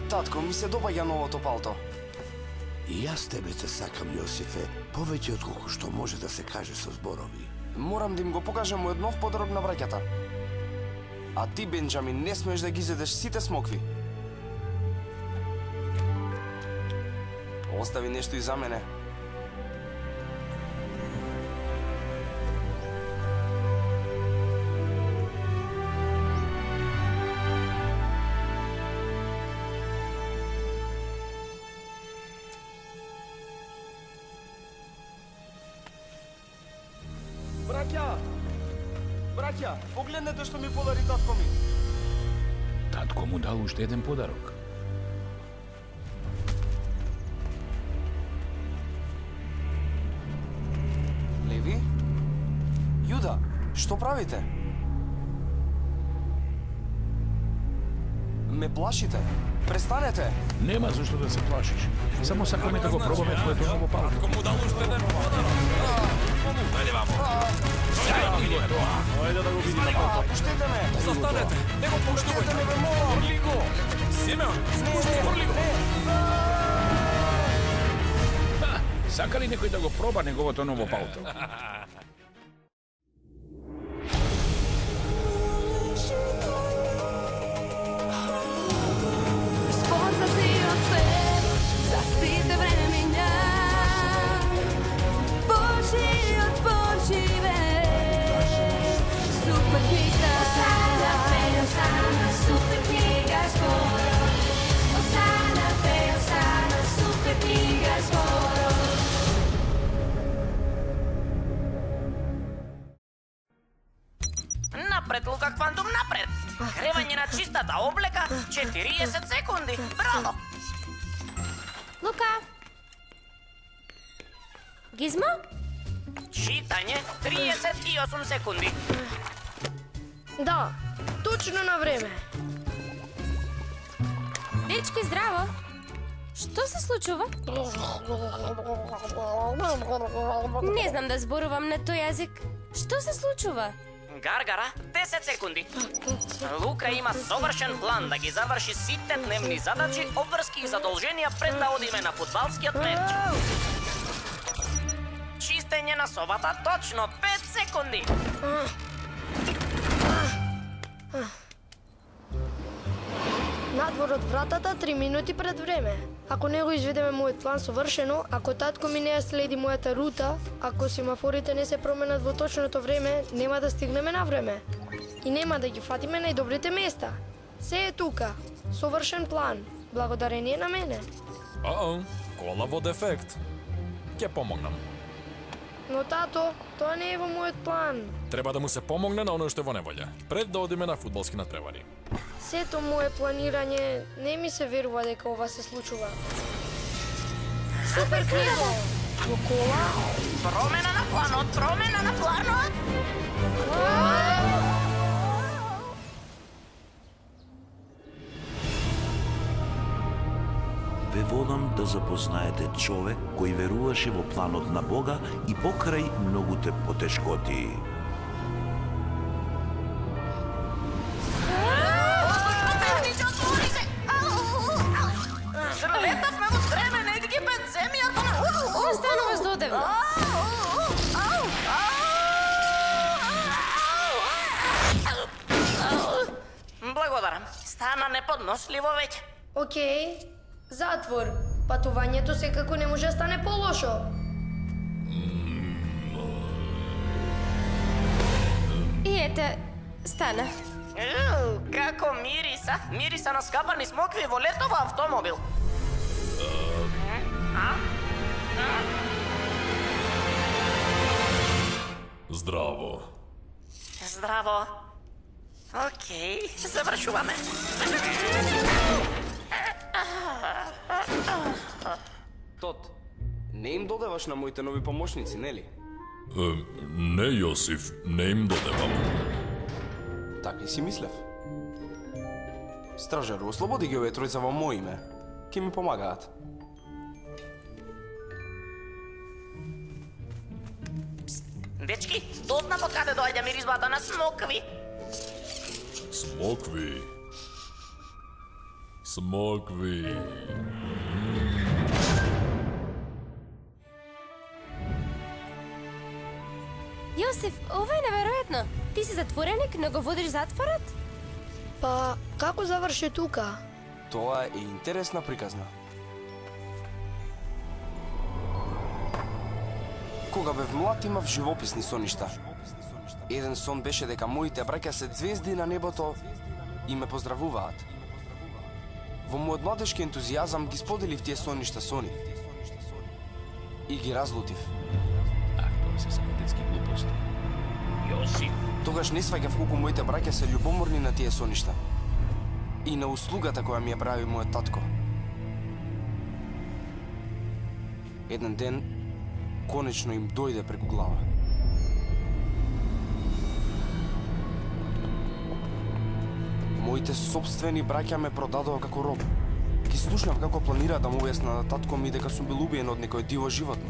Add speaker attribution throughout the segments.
Speaker 1: Татко, ми се допаѓа новото палто.
Speaker 2: И јас тебе те сакам, Јосифе, повеќе отколку што може да се каже со зборови.
Speaker 1: Морам да им го покажам мојот нов подарок на браќата. А ти, Бенџамин, не смееш да ги зедеш сите смокви. Остави нешто и за мене. Браќа, погледнете што ми подари татко ми.
Speaker 3: Татко му дал уште еден подарок.
Speaker 1: Леви? Јуда, што правите? Ме плашите. Престанете.
Speaker 3: Нема зашто да се плашиш. Само сакаме да го пробаме твоето ново палто.
Speaker 4: Татко му дал уште еден подарок. Ајде вамо.
Speaker 3: Дај ми го тоа.
Speaker 4: Ајде да го видиме.
Speaker 1: Пуштете ме.
Speaker 4: Застанете. Не го
Speaker 1: Пуштете
Speaker 4: пуштувај.
Speaker 1: ме, бе, молам.
Speaker 4: Урли го. Симеон, урли го.
Speaker 3: Сака ли некој да го проба неговото ново палто?
Speaker 5: Spoza si od sve, za site vremenja. Boži od počive, super knjiga. Osana, super knjiga skoro. Osana, super knjiga skoro.
Speaker 6: Напред, Лука, квантум, напред! Гревање на чистата облека, 40 секунди. Браво!
Speaker 5: Лука. Гизмо?
Speaker 6: Читање, 38 секунди.
Speaker 7: Да, точно на време.
Speaker 5: Дечки, здраво! Што се случува? Не знам да зборувам на тој јазик. Што се случува?
Speaker 6: Гаргара, 10 секунди. Лука има совршен план да ги заврши сите дневни задачи, обврски и задолженија пред да одиме на фудбалскиот меч. Чистење на собата, точно 5 секунди.
Speaker 7: Надвор од вратата 3 минути пред време. Ако не го изведеме мојот план совршено, ако татко ми не ја следи мојата рута, ако семафорите не се променат во точното време, нема да стигнеме на време. И нема да ги фатиме најдобрите места. Се е тука. Совршен план. Благодарение на мене.
Speaker 4: Кола во дефект. Ќе помогнам.
Speaker 7: Но тато, тоа не е во мојот план.
Speaker 4: Треба да му се помогне на оној што е во неволја, пред да одиме на фудбалски надпревари.
Speaker 7: Сето мое планирање не ми се верува дека ова се случува. Супер книга! Во кола?
Speaker 6: Промена на планот, промена на планот!
Speaker 8: Ве водам да запознаете човек кој веруваше во планот на Бога и покрај многуте потешкоти.
Speaker 6: Летавме во време на Египет, земјата на...
Speaker 5: Останува здодевно.
Speaker 6: Благодарам. Стана неподносливо веќе.
Speaker 7: Океј, затвор. Патувањето секако не може да стане полошо.
Speaker 5: И ете, стана.
Speaker 6: Како мириса? Мириса на скапани смокви во летова автомобил.
Speaker 4: Здраво.
Speaker 6: Здраво. Океј, завршуваме.
Speaker 1: Тот, не им додеваш на моите нови помошници, нели?
Speaker 4: Не, Јосиф, не им додевам.
Speaker 1: Така и си мислев. Стражару, ослободи ги овие тројца во моје име. Ке ми помагаат.
Speaker 6: Дечки, дознав од каде доаѓа миризбата на смокви.
Speaker 4: Смокви. Смокви.
Speaker 5: Јосиф, ова е неверојатно. Ти си затвореник, но го водиш затворот?
Speaker 7: Па, како заврши тука?
Speaker 1: Тоа е интересна приказна. Кога бев млад имав живописни соништа. Еден сон беше дека моите браќа се звезди на небото и ме поздравуваат. Во мојот младежки ентузијазам ги споделив тие соништа со нив. И ги разлутив.
Speaker 3: Тоа се само детски глупости.
Speaker 6: Јосиф,
Speaker 1: Тогаш не сваќав колку моите браќа се љубоморни на тие соништа. И на услугата која ми ја прави мојот татко. Еден ден, конечно им дојде преку глава. Моите собствени браќа ме продадоа како роб. Ги слушнав како планира да му објасна на татко ми дека сум бил убиен од некој диво животно.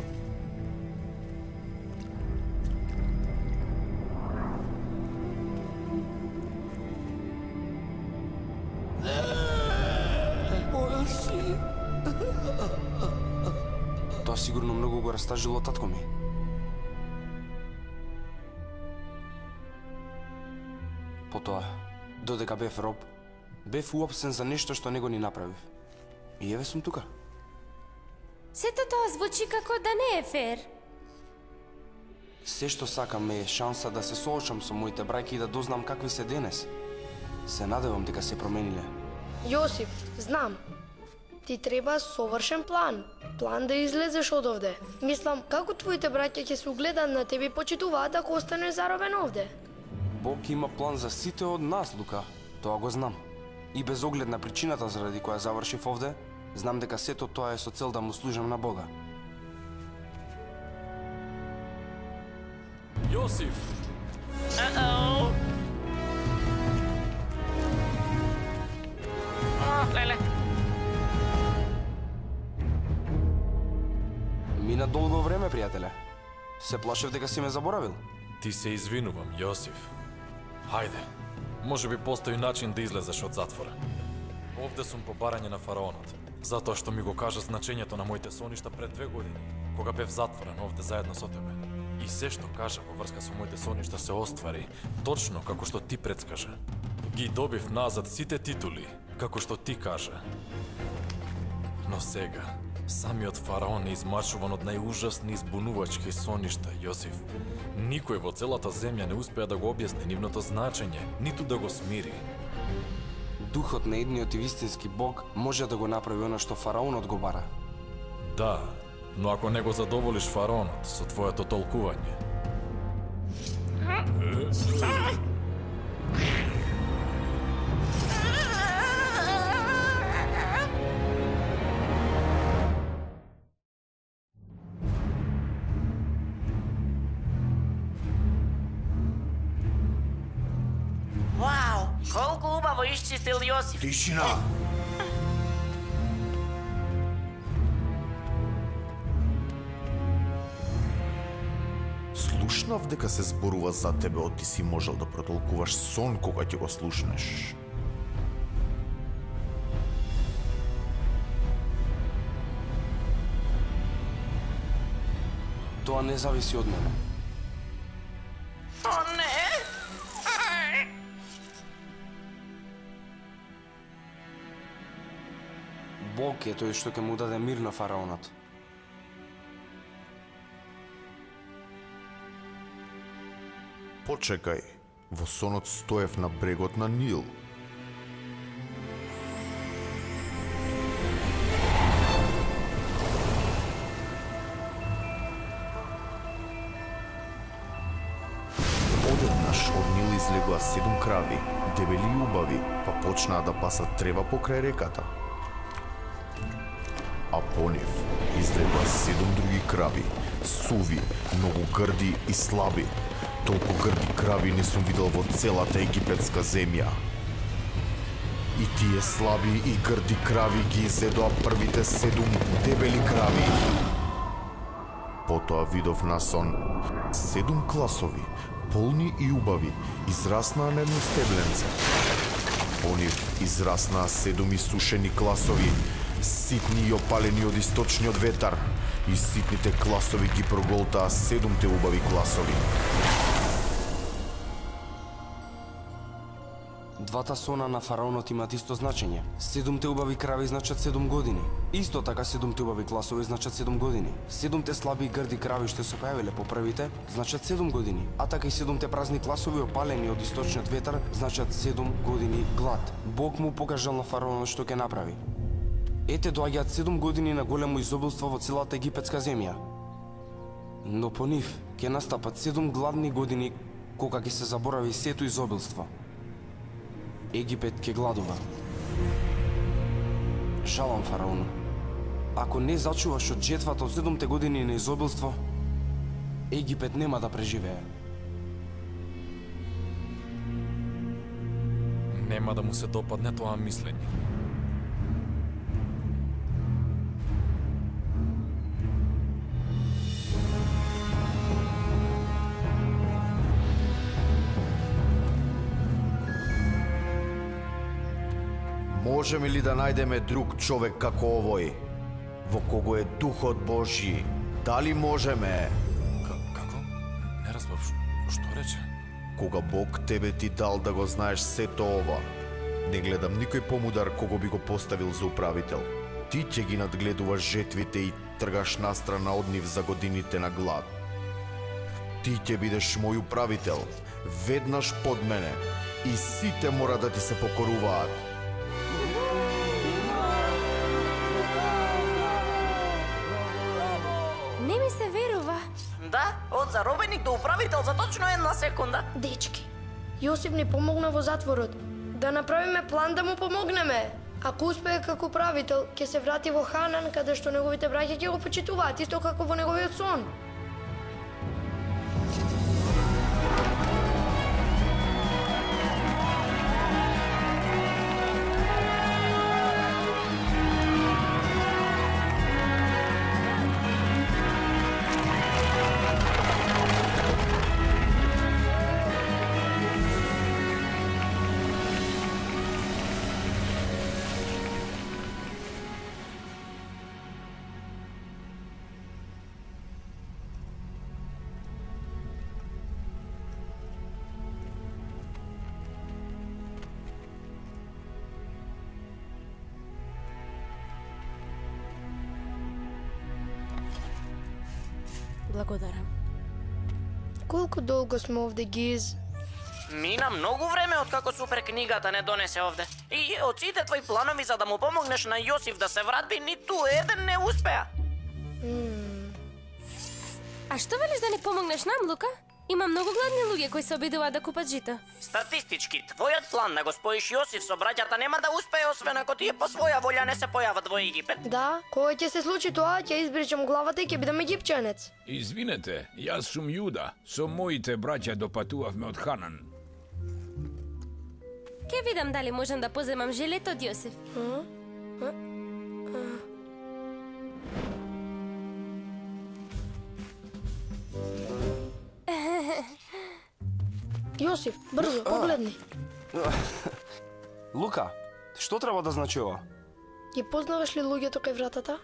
Speaker 1: Тоа сигурно многу го растажило татко ми. Потоа, додека бев роб, бев уопсен за нешто што него ни направив. И еве сум тука.
Speaker 5: Сето тоа звучи како да не е фер.
Speaker 1: Се што сакам е шанса да се соочам со моите браќи и да дознам какви се денес. Се надевам дека се промениле.
Speaker 7: Јосиф, знам. Ти треба совршен план. План да излезеш од овде. Мислам, како твоите браќа ќе се угледаат на тебе и почитуваат ако останеш заробен овде?
Speaker 1: Бог има план за сите од нас, Лука. Тоа го знам. И без оглед на причината заради која завршив овде, знам дека сето тоа е со цел да му служам на Бога.
Speaker 4: Јосиф!
Speaker 6: леле.
Speaker 1: Мина долго време, пријателе. Се плашев дека си ме заборавил.
Speaker 4: Ти се извинувам, Јосиф. Хајде, може би постои начин да излезеш од затвора. Овде сум по барање на фараонот, затоа што ми го кажа значењето на моите соништа пред 2 години, кога бев затворен овде заедно со тебе. И се што кажа во врска со моите соништа се оствари, точно како што ти предскажа. Ги добив назад сите титули, како што ти кажа. Но сега, самиот фараон е измачуван од најужасни избунувачки соништа, Јосиф. Никој во целата земја не успеа да го објасни нивното значење, ниту да го смири.
Speaker 1: Духот на едниот и вистински Бог може да го направи она што фараонот го бара.
Speaker 4: Да, но ако не го задоволиш фараонот со твоето толкување.
Speaker 6: Вау, колку убаво исчистил Јосиф.
Speaker 2: Тишина!
Speaker 9: Слушнав дека се зборува за тебе од ти си можел да протолкуваш сон кога ќе го слушнеш.
Speaker 1: Тоа не зависи од мене.
Speaker 6: О, не!
Speaker 1: Бог е тој што ќе му даде мир на фараонот.
Speaker 9: Почекај, во сонот стоев на брегот на Нил. Одеднаш од Нил излегоа 7 крави, дебели и убави, па почнаа да пасат трева покрај реката. А по нив излегоа 7 други крави, суви, многу грди и слаби. Толку грди крави не сум видел во целата египетска земја. И тие слаби и грди крави ги изедоа првите 7 дебели крави. Потоа видов на сон 7 класови, полни и убави, израснаа на едно стебленце. Онив израснаа 7 исушени класови, ситни и опалени од источниот ветар, и ситните класови ги проголтаа 7 убави класови.
Speaker 1: Двата сона на фараонот имаат исто значење. 7 убави крави значат 7 години. Исто така 7 убави класови значат 7 години. 7 слаби и грди крави што се појавиле по првите значат 7 години, а така и 7 празни класови опалени од источниот ветар значат 7 години глад. Бог му покажал на фараонот што ќе направи. Ете доаѓаат 7 години на големо изобилство во целата египетска земја. Но по нив ќе настапат 7 гладни години кога ќе се заборави сето изобилство. Египет ќе гладува. Жалам фараон. Ако не зачуваш од жетвата од 7 години на изобилство, Египет нема да преживее.
Speaker 4: Нема да му се допадне тоа мислење.
Speaker 9: Можеме ли да најдеме друг човек како овој, во кого е Духот Божји? Дали можеме?
Speaker 4: Како? Не разбрав, што рече?
Speaker 9: Кога Бог тебе ти дал да го знаеш сето ова, не гледам никој помудар кого би го поставил за управител. Ти ќе ги надгледуваш жетвите и тргаш настрана од нив за годините на глад. Ти ќе бидеш мој управител, веднаш под мене, и сите мора да ти се покоруваат.
Speaker 5: Не ми се верува.
Speaker 6: Да, од заробеник до управител за точно 1 секунда.
Speaker 7: Дечки, Јосиф ни помогна во затворот. Да направиме план да му помогнеме. Ако успее како управител, ќе се врати во Ханан, каде што неговите браќа ќе го почитуваат, исто како во неговиот сон.
Speaker 5: Благодарам.
Speaker 7: Колку долго сме овде, Гиз?
Speaker 6: Мина многу време откако супер книгата не донесе овде. И од сите твои планови за да му помогнеш на Јосиф да се врати, ниту еден не успеа.
Speaker 5: А што велиш да ни помогнеш нам, Лука? Има многу гладни луѓе кои се обидуваат да купат жито.
Speaker 6: Статистички, твојот план да го споиш Јосиф со браќата нема да успее освен ако тие по своја волја не се појават во Египет.
Speaker 7: Да, кога ќе се случи тоа, ќе избричам главата и ќе бидам египчанец.
Speaker 3: Извинете, јас сум Јуда. Со моите браќа допатувавме од Ханан.
Speaker 5: Ке видам дали можам да поземам жилет од Јосиф.
Speaker 7: Јосиф, брзо, погледни.
Speaker 1: Лука, што треба да значи ова?
Speaker 7: Ги познаваш ли луѓето кај вратата?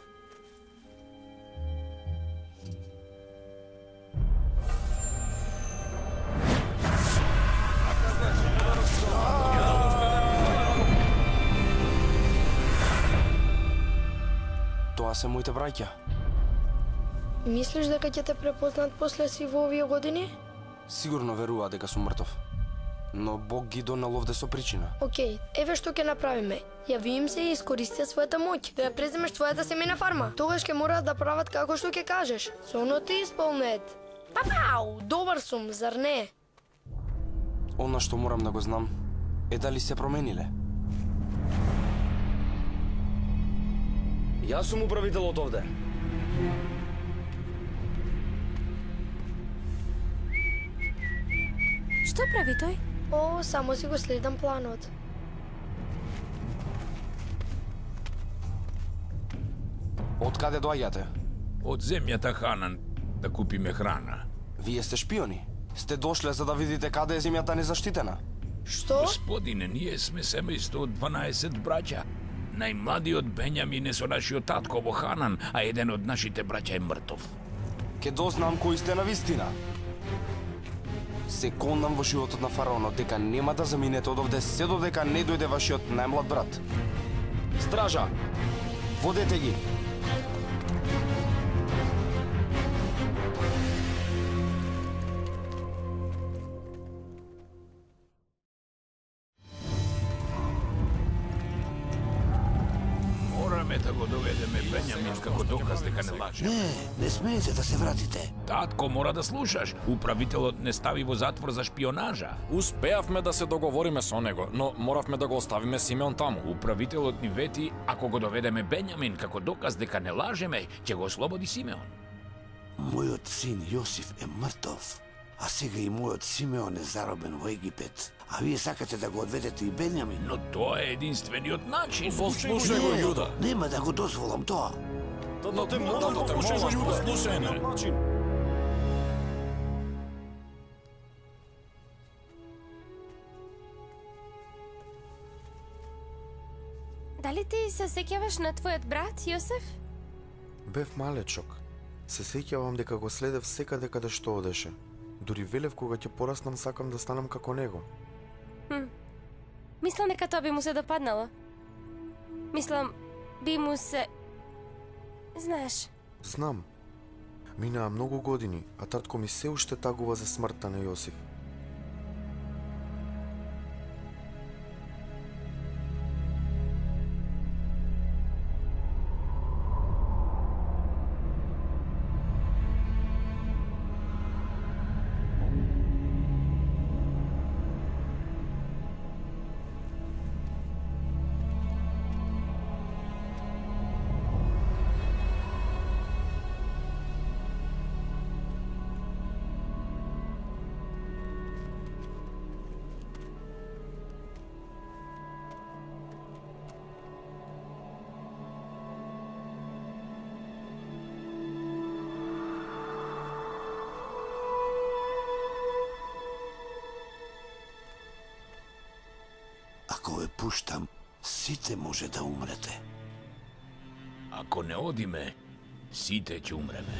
Speaker 1: Тоа се моите браќа.
Speaker 7: Мислиш дека ќе те препознаат после си во овие години?
Speaker 1: Сигурно верува дека сум мртов. Но Бог ги донал овде со причина.
Speaker 7: Океј, еве што ќе направиме. Јави им се и искористи својата моќ да ја преземеш твојата семена фарма. Тогаш ќе мораат да прават како што ќе кажеш. Сонот ти исполнет. Папау, добар сум, зар не?
Speaker 1: Она што морам да го знам е дали се промениле. Јас сум управителот овде.
Speaker 5: Што прави тој?
Speaker 7: О, само си го следам планот.
Speaker 1: Од каде доаѓате?
Speaker 3: Од земјата Ханан да купиме храна.
Speaker 1: Вие сте шпиони. Сте дошле за да видите каде е земјата незаштитена.
Speaker 7: Што?
Speaker 3: Господине, ние сме семејство од 12 браќа. Најмладиот Бењамин е со нашиот татко во Ханан, а еден од нашите браќа е мртов.
Speaker 1: Ке дознам кои сте на вистина. Се конам во животот на фараонот дека нема да заминете од овде се додека не дојде вашиот најмлад брат. Стража, водете ги.
Speaker 3: Мораме да го доведеме Бењамин како доказ дека не лаже.
Speaker 2: Не смеете да се вратите.
Speaker 3: Татко, мора да слушаш. Управителот не стави во затвор за шпионажа.
Speaker 4: Успеавме да се договориме со него, но моравме да го оставиме Симеон таму.
Speaker 3: Управителот ни вети, ако го доведеме Бењамин како доказ дека не лажеме, ќе го ослободи Симеон.
Speaker 2: Мојот син Јосиф е мртов, а сега и мојот Симеон е заробен во Египет. А вие сакате да го одведете и Бењамин?
Speaker 3: Но тоа е единствениот начин.
Speaker 4: Послушај го, Јуда.
Speaker 2: Нема да го дозволам тоа.
Speaker 4: Тато те молам, послушај ме.
Speaker 5: Дали ти се сеќаваш на твојот брат, Јосеф?
Speaker 10: Бев малечок. Се сеќавам дека го следев секаде каде што одеше. Дури велев кога ќе пораснам сакам да станам како него.
Speaker 5: Мислам дека тоа би му се допаднало. Мислам, би му се... Знаеш,
Speaker 10: Знам. Минаа многу години, а татко ми се уште тагува за смртта на Јосиф.
Speaker 2: Ако ве пуштам, сите може да умрете.
Speaker 3: Ако не одиме, сите ќе умреме.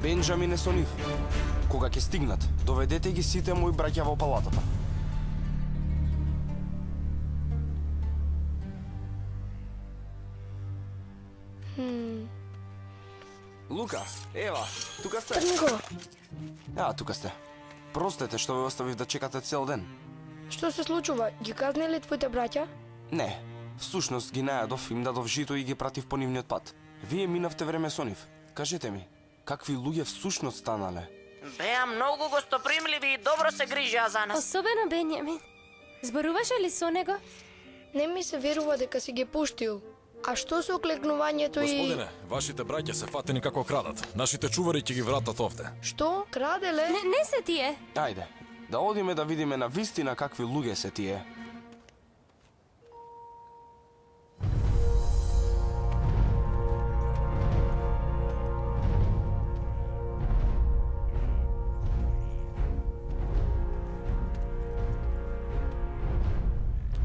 Speaker 1: Бенџамин е со нив. Кога ќе стигнат, доведете ги сите мои браќа во палатата. Лука, ева, тука сте.
Speaker 7: Трнко,
Speaker 1: Тука сте. Простете што ве оставив да чекате цел ден.
Speaker 7: што се случува? Ги казнели твоите браќа?
Speaker 1: Не, всушност ги најадов, им дадов жито и ги пратив по нивниот пат. Вие минавте време со нив. Кажете ми, какви луѓе всушност станале?
Speaker 6: Беа многу гостопримливи и добро се грижаа за нас.
Speaker 5: особено Бењамин. Зборуваше ли со него?
Speaker 7: Не ми се верува дека си ги пуштил. А што со оклекнувањето и...
Speaker 4: Господине, вашите браќа се фатени како крадат. Нашите чувари ќе ги вратат овде.
Speaker 7: Што? Краделе?
Speaker 5: Не се тие.
Speaker 1: Ајде, да одиме да видиме на вистина какви луѓе се тие.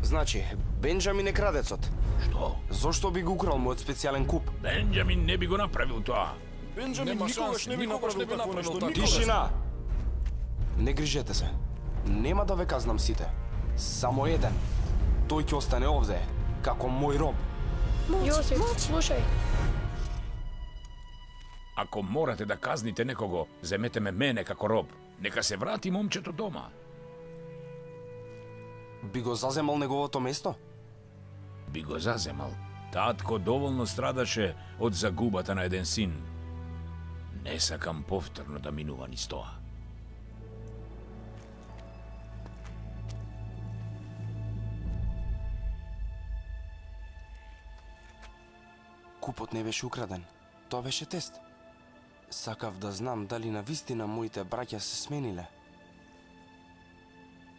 Speaker 1: Значи, Бенџамин е крадецот.
Speaker 3: Што?
Speaker 1: Зошто би го украл мојот специјален куп?
Speaker 3: Бенџамин не би го направил тоа.
Speaker 4: Бенџамин никогаш не би направил такво нешто.
Speaker 1: Тишина! Не грижете се. Нема да ве казнам сите. Само еден. Тој ќе остане овде, како мој роб.
Speaker 7: Јосиф, слушај.
Speaker 3: Ако морате да казните некого, земете мене како роб. Нека се врати момчето дома.
Speaker 1: Би го заземал неговото место?
Speaker 3: Би го заземал. Татко доволно страдаше од загубата на еден син. Не сакам повторно да минува низ тоа.
Speaker 1: Купот не беше украден. Тоа беше тест. Сакав да знам дали на вистина моите браќа се смениле.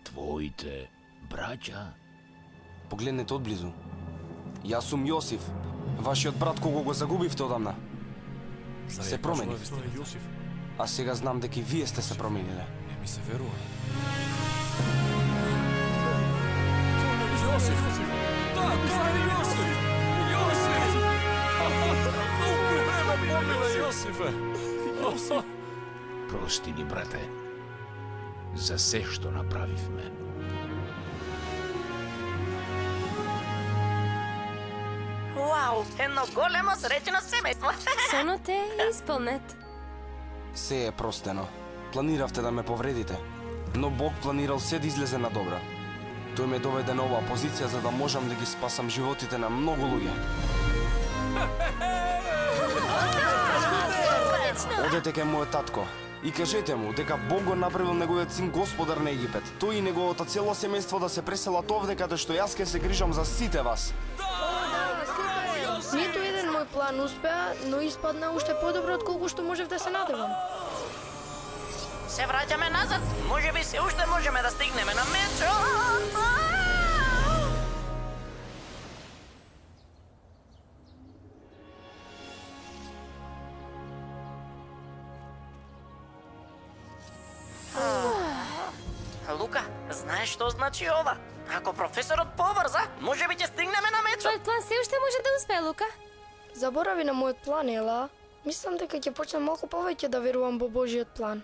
Speaker 3: Твоите браќа?
Speaker 1: Погледнете одблизу. Јас сум Јосиф, вашиот брат кого го загубивте одамна. Се промени.
Speaker 4: Јосиф,
Speaker 1: А сега знам дека и вие сте се промениле.
Speaker 4: не ми се верува.
Speaker 3: Прости ни, брате, за се што направивме.
Speaker 6: Вау, едно големо среќено семејство.
Speaker 5: Сонот е исполнет.
Speaker 1: Се е простено. Планиравте да ме повредите, но Бог планирал се да излезе на добро. Тој ме доведе на оваа позиција за да можам да ги спасам животите на многу луѓе. Одете кај мојот татко и кажете му дека Бог го направил неговиот син господар на Египет. Тој и неговото цело семејство да се преселат овде каде што јас ке се грижам за сите вас.
Speaker 7: Ниту еден мој план успеа, но испадна уште подобро од колку што можев да се надевам.
Speaker 6: Се враќаме назад. Може би се уште можеме да стигнеме на мечо. Лука, знаеш што значи ова? Ако професорот побрза, може би ќе стигнеме на мечо.
Speaker 5: Твојот план се уште може да успее, Лука.
Speaker 7: Заборави на мојот план, Ела. Мислам дека ќе почнам малку повеќе да верувам во Божиот план.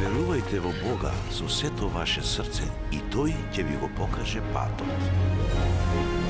Speaker 8: Верувајте во Бога со сето ваше срце и тој ќе ви го покаже патот.